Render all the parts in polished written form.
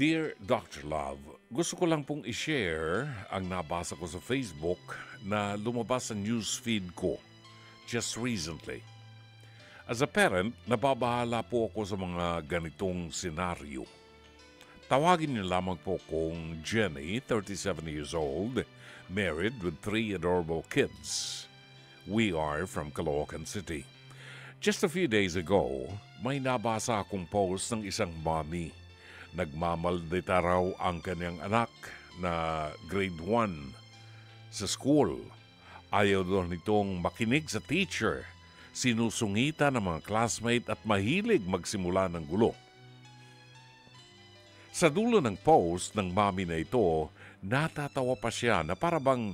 Dear Dr. Love, gusto ko lang pong i-share ang nabasa ko sa Facebook na lumabas sa newsfeed ko just recently. As a parent, nababahala po ako sa mga ganitong senaryo. Tawagin niyo lamang po kong Jenny, 37 years old, married with 3 adorable kids. We are from Caloocan City. Just a few days ago, may nabasa akong post ng isang mommy. Nagmamaldita raw ang kanyang anak na grade 1 sa school. Ayaw daw nitong makinig sa teacher. Sinusungita ng mga classmate at mahilig magsimula ng gulo. Sa dulo ng post ng mami na ito, natatawa pa siya na parabang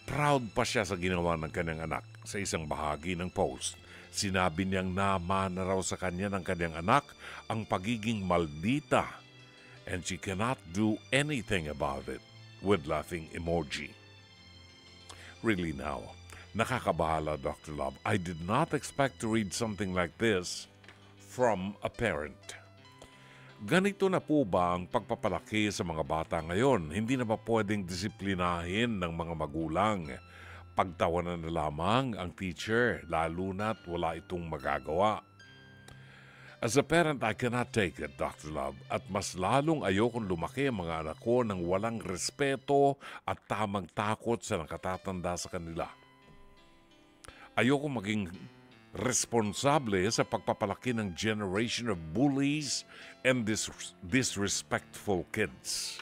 proud pa siya sa ginawa ng kanyang anak. Sa isang bahagi ng post, sinabi niyang namana raw sa kanya ng kanyang anak ang pagiging maldita and she cannot do anything about it with laughing emoji. Really now, nakakabahala, Dr. Love. I did not expect to read something like this from a parent. Ganito na po ba ang pagpapalaki sa mga bata ngayon? Hindi na ba pwedeng disiplinahin ng mga magulang? Pagtawanan na lamang ang teacher, lalo na't wala itong magagawa. As a parent, I cannot take it, Dr. Love, at mas lalong ayokong lumaki ang mga anak ko ng walang respeto at tamang takot sa nakatatanda sa kanila. Ayoko maging responsable sa pagpapalaki ng generation of bullies and disrespectful kids.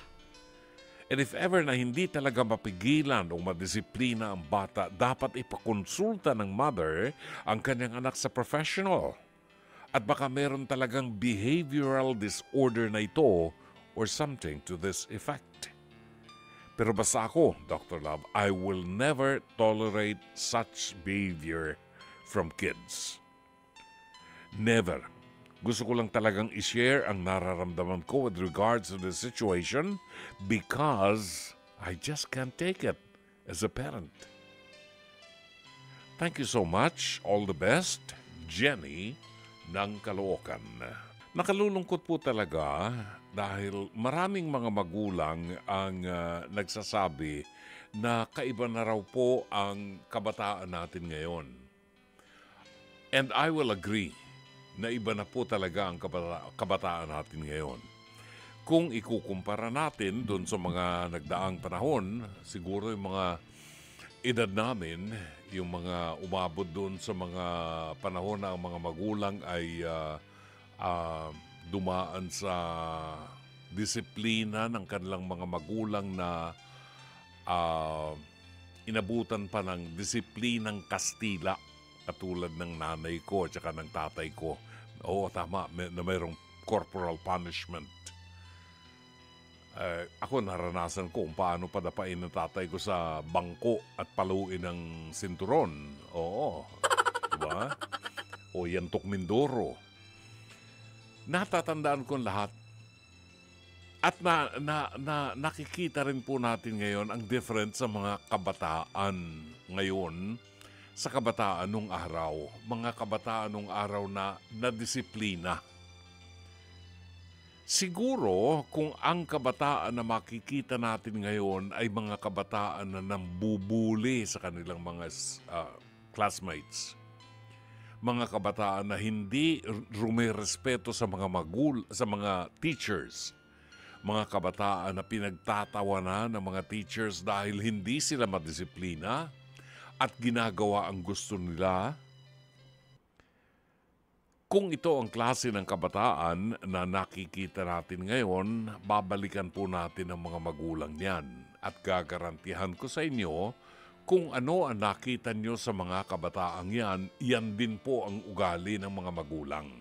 And if ever na hindi talaga mapigilan o madisiplina ang bata, dapat ipakonsulta ng mother ang kanyang anak sa professional. At baka meron talagang behavioral disorder na ito or something to this effect. Pero basta ako, Dr. Love, I will never tolerate such behavior from kids. Never. Gusto ko lang talagang i-share ang nararamdaman ko with regards to the situation because I just can't take it as a parent. Thank you so much. All the best, Jenny ng Caloocan. Nakalulungkot po talaga dahil maraming mga magulang ang nagsasabi na kaiba na raw po ang kabataan natin ngayon. And I will agree na iba na po talaga ang kabataan natin ngayon. Kung ikukumpara natin doon sa mga nagdaang panahon, siguro yung mga edad namin, yung mga umabot doon sa mga panahon na ang mga magulang ay dumaan sa disiplina ng kanilang mga magulang na inabutan pa ng disiplinang Kastila katulad ng nanay ko at saka ng tatay ko. Oo, tama, na mayroong corporal punishment. Ako naranasan ko kung paano padapain ng tatay ko sa bangko at paluin ng sinturon. Oo. Diba? O yantok Mindoro. Natatandaan ko lahat. At nakikita rin po natin ngayon ang difference sa mga kabataan ngayon sa kabataan nung araw. Mga kabataan nung araw na nadisiplina. Siguro kung ang kabataan na makikita natin ngayon ay mga kabataan na nambubuli sa kanilang mga classmates. Mga kabataan na hindi rumirespeto sa mga sa mga teachers. Mga kabataan na pinagtatawanan ng mga teachers dahil hindi sila madisiplina at ginagawa ang gusto nila. Kung ito ang klase ng kabataan na nakikita natin ngayon, babalikan po natin ang mga magulang niyan. At gagarantihan ko sa inyo, kung ano ang nakita nyo sa mga kabataang yan, yan din po ang ugali ng mga magulang.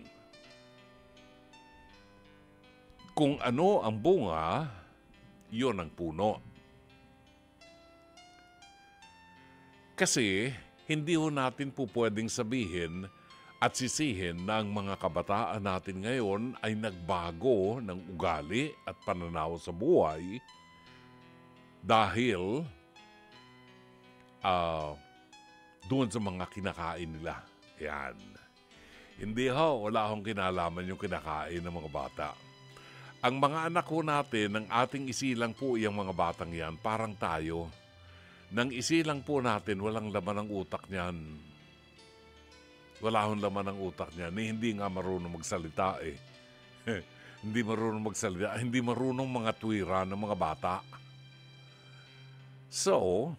Kung ano ang bunga, yon ang puno. Kasi hindi ho natin po pwedeng sabihin at sisihin na ang mga kabataan natin ngayon ay nagbago ng ugali at pananaw sa buhay dahil doon sa mga kinakain nila. Yan. Hindi ho, wala akong kinalaman yung kinakain ng mga bata. Ang mga anak ko natin, ng ating isilang po yung mga batang yan, parang tayo. Nang isilang po natin, walang laman ng utak niyan. Wala hong laman ng utak niyan. Hindi nga marunong magsalita eh. Hindi marunong magsalita. Hindi marunong mga tuwira ng mga bata. So,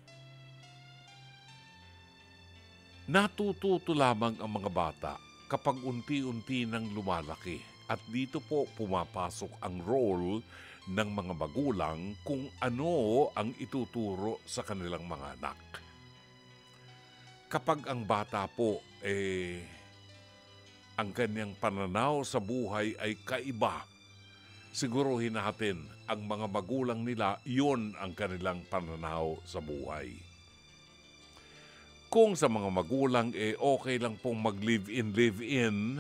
natututo lamang ang mga bata kapag unti-unti nang lumalaki. At dito po pumapasok ang role ng mga magulang kung ano ang ituturo sa kanilang mga anak. Kapag ang bata po, ang kanyang pananaw sa buhay ay kaiba, siguruhin natin ang mga magulang nila, yun ang kanilang pananaw sa buhay. Kung sa mga magulang, okay lang pong mag-live-in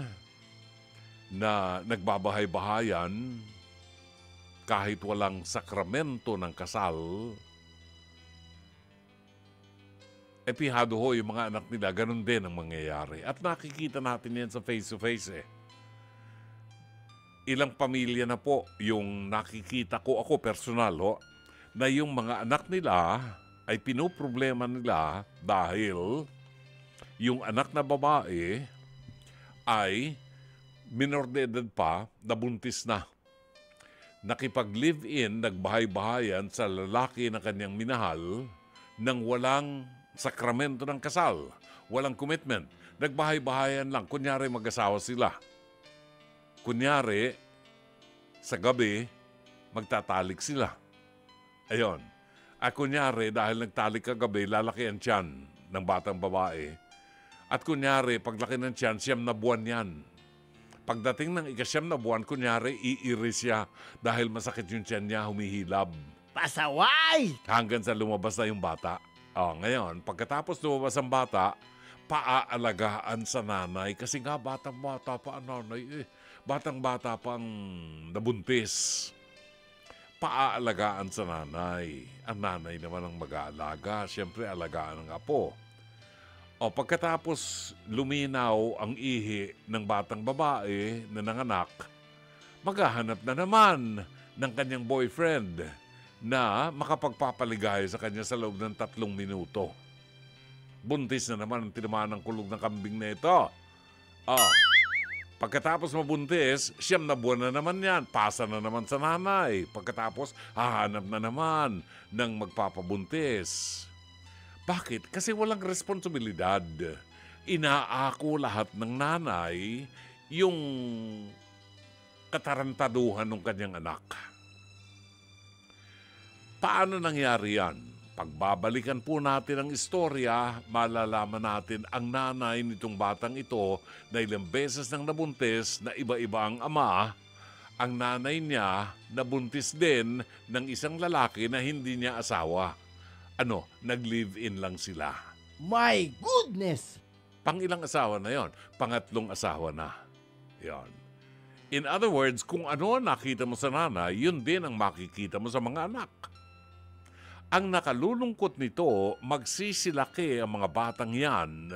na nagbabahay-bahayan kahit walang sakramento ng kasal, pihado ho yung mga anak nila, ganun din ang mangyayari. At nakikita natin yan sa face-to-face Ilang pamilya na po yung nakikita ko, ako personal na yung mga anak nila ay pinoproblema nila dahil yung anak na babae ay minor de edad pa, nabuntis na. Nakipag-live-in, nagbahay-bahayan sa lalaki na kanyang minahal nang walang sakramento ng kasal, walang commitment. Nagbahay-bahayan lang, kunyari mag-asawa sila. Kunyari, sa gabi, magtatalik sila. Ayon. Kunyari, dahil nagtalik kagabi, lalaki ang tiyan ng batang babae. At kunyari, paglaki ng tiyan, 9 na buwan yan. Pagdating ng 9 na buwan, kunyari, iiris siya dahil masakit yung tiyan niya, humihilab. Pasaway! Hanggang sa lumabas na yung bata. Ngayon, pagkatapos lumabas ang bata, paaalagaan sa nanay. Kasi nga, batang-bata pa ang nanay. Batang-bata pa ang nabuntis. Paaalagaan sa nanay. Ang nanay naman ang mag-aalaga. Siyempre, alagaan ng apo. Pagkatapos luminaw ang ihi ng batang babae na nanganak, maghahanap na naman ng kanyang boyfriend na makapagpapaligaya sa kanya sa loob ng 3 minuto. Buntis na naman ang tinamaan ng kulog ng kambing na ito. Pagkatapos mabuntis, 9 na buwan na naman yan. Pasa na naman sa nanay. Pagkatapos, hahanap na naman ng magpapabuntis. Bakit? Kasi walang responsibilidad. Inaako lahat ng nanay yung katarantaduhan ng kanyang anak. Paano nangyari yan? Pagbabalikan po natin ang istorya, malalaman natin ang nanay nitong batang ito na ilang beses nang nabuntis na iba-iba ang ama. Ang nanay niya nabuntis din ng isang lalaki na hindi niya asawa. Nag-live-in lang sila. My goodness! Pang-ilang asawa na yon? Pangatlong asawa na. Yon. In other words, kung ano nakita mo sa nanay, yun din ang makikita mo sa mga anak. Ang nakalulungkot nito, magsisilaki ang mga batang yan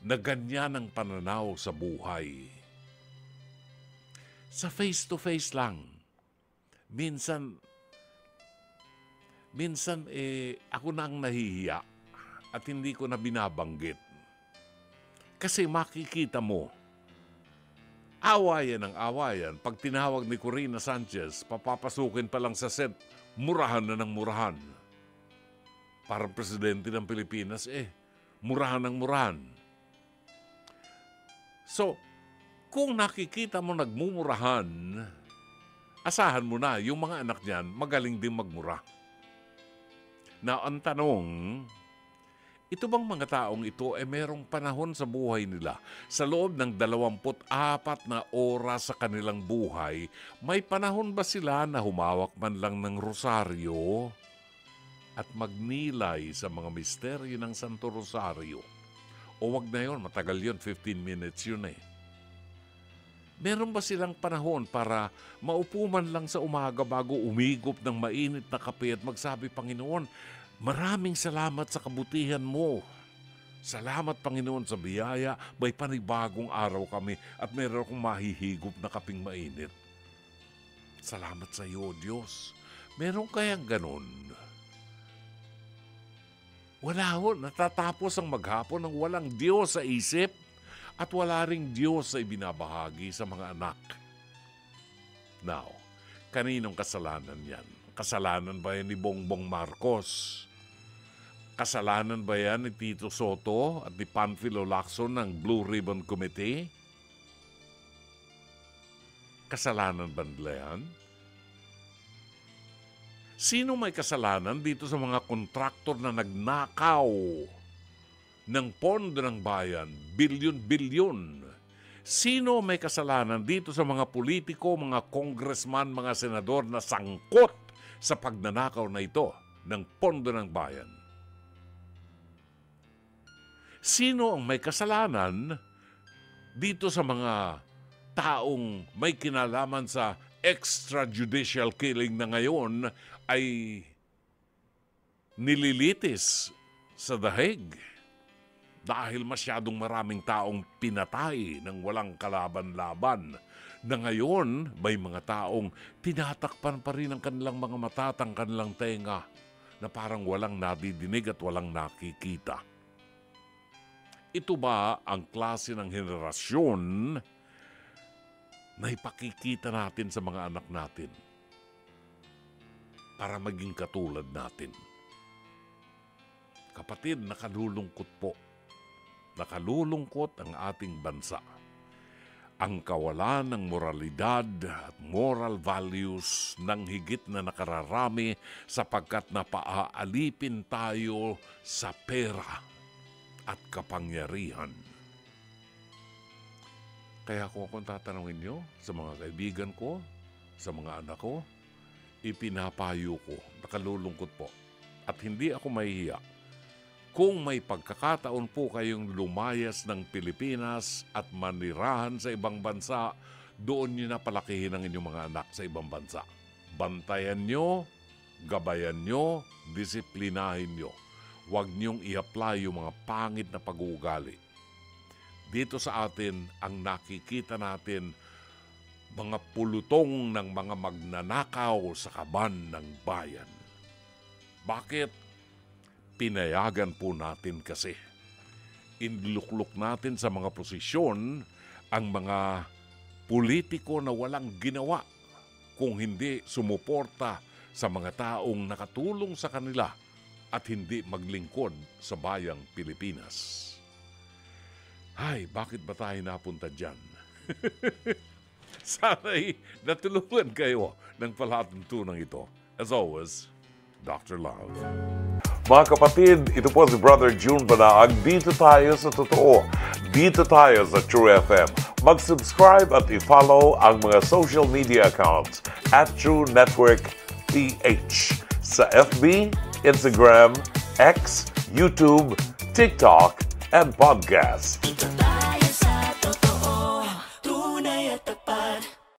na ganyan ang pananaw sa buhay. Sa face-to-face lang. Minsan ako na ang nahihiya at hindi ko na binabanggit. Kasi makikita mo, awayan ang awayan. Pag tinawag ni Corina Sanchez, papapasukin pa lang sa set, murahan na ng murahan. Parang presidente ng Pilipinas, murahan ng murahan. So, kung nakikita mo nagmumurahan, asahan mo na yung mga anak niyan magaling din magmura. Na ang tanong, ito bang mga taong ito merong panahon sa buhay nila? Sa loob ng 24 na oras sa kanilang buhay, may panahon ba sila na humawak man lang ng rosaryo at magnilay sa mga misteryo ng Santo Rosario? O wag na yun, matagal yun, 15 minutes yun Meron ba silang panahon para maupo man lang sa umaga bago umigop ng mainit na kape at magsabi, Panginoon, maraming salamat sa kabutihan mo. Salamat, Panginoon, sa biyaya. May panibagong araw kami at meron akong mahihigop na kapeng mainit. Salamat sa iyo, Diyos. Meron kayang ganun? Wala ho, natatapos ang maghapon ng walang Diyos sa isip at wala ring Diyos sa ibinabahagi sa mga anak. Now, kaninong kasalanan yan? Kasalanan ba yan ni Bongbong Marcos? Kasalanan ba yan ni Tito Soto at ni Panfilo Lacson ng Blue Ribbon Committee? Kasalanan ba nila yan? Sino may kasalanan dito sa mga kontraktor na nagnakaw ng pondo ng bayan, bilyon-bilyon? Sino may kasalanan dito sa mga politiko, mga congressman, mga senador na sangkot sa pagnanakaw na ito ng pondo ng bayan? Sino ang may kasalanan dito sa mga taong may kinalaman sa extrajudicial killing na ngayon ay nililitis sa dahig dahil masyadong maraming taong pinatay ng walang kalaban-laban na ngayon may mga taong tinatakpan pa rin ang kanilang mga mata at ang kanilang tenga na parang walang nadidinig at walang nakikita. Ito ba ang klase ng henerasyon na ipakikita natin sa mga anak natin para maging katulad natin? Kapatid, nakalulungkot po. Nakalulungkot ang ating bansa. Ang kawalan ng moralidad at moral values ng higit na nakararami sapagkat napaaalipin tayo sa pera at kapangyarihan. Kaya kung akong tatanungin nyo sa mga kaibigan ko, sa mga anak ko, ipinapayo ko, nakalulungkot po. At hindi ako mahihiya. Kung may pagkakataon po kayong lumayas ng Pilipinas at manirahan sa ibang bansa, doon nyo na palakihin ang inyong mga anak sa ibang bansa. Bantayan nyo, gabayan nyo, disiplinahin nyo. Huwag nyong i-apply yung mga pangit na pag-uugali. Dito sa atin, ang nakikita natin, mga pulutong ng mga magnanakaw sa kaban ng bayan. Bakit? Pinayagan po natin kasi. Inlukluk natin sa mga posisyon ang mga politiko na walang ginawa kung hindi sumuporta sa mga taong nakatulong sa kanila at hindi maglingkod sa bayang Pilipinas. Ay, bakit ba tayo napunta dyan? Sana'y natulungan kayo ng palatuntunang ito. As always, Dr. Love. Mga kapatid, ito po si Brother June Banaag. Dito tayo sa totoo. Dito tayo sa True FM. Mag-subscribe at i-follow ang mga social media accounts at True Network PH sa FB, Instagram, X, YouTube, TikTok, and podcast.